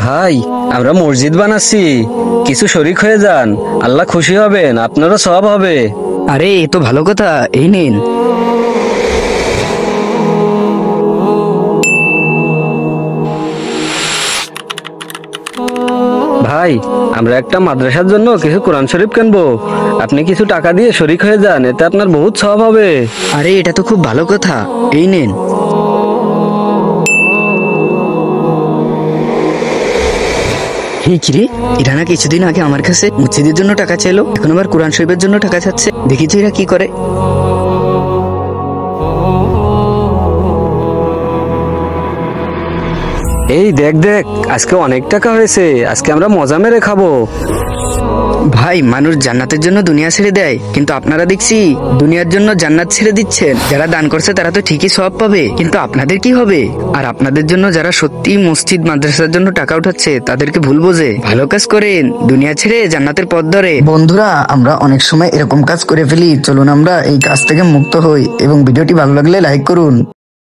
ভাই, আমরা মসজিদ বানাচ্ছি, কিছু শরিক হয়ে যান, আল্লাহ খুশি হবেন, আপনারও সওয়াব হবে। আরে এ তো ভালো কথা, এই নিন। ভাই, আমরা একটা মাদ্রাসার জন্য কিছু কোরআন শরীফ কিনবো, আপনি কিছু টাকা দিয়ে শরিক হয়ে যান, এতে আপনার বহুত সওয়াব হবে। আরে এটা তো খুব ভালো কথা, এই নিন। হে কিরে, এরা না কিছুদিন আগে আমার কাছে মসজিদের জন্য টাকা চাইলো, এখন আবার কোরআন শরীফের জন্য টাকা চাচ্ছে। দেখি তো এরা কি করে। এই দেখ দেখ, আজকে অনেক টাকা হয়েছে, আজকে আমরা মজা মেরে খাবো। ভাই, মানুষ জান্নাতের জন্য দুনিয়া ছেড়ে দেয়, কিন্তু আপনারা দেখছি দুনিয়ার জন্য জান্নাত ছেড়ে দিচ্ছেন। যারা দান করছে তারা তো ঠিকই সওয়াব পাবে, কিন্তু আপনাদের কি হবে? আর আপনাদের জন্য যারা সত্যি মসজিদ মাদ্রাসার জন্য টাকা উঠাচ্ছে তাদেরকে ভুল বোঝে। ভালো কাজ করেন, দুনিয়া ছেড়ে জান্নাতের পথ ধরে। বন্ধুরা, আমরা অনেক সময় এরকম কাজ করে ফেলি, চলুন আমরা এই কাজ থেকে মুক্ত হই এবং ভিডিওটি ভালো লাগলে লাইক করুন।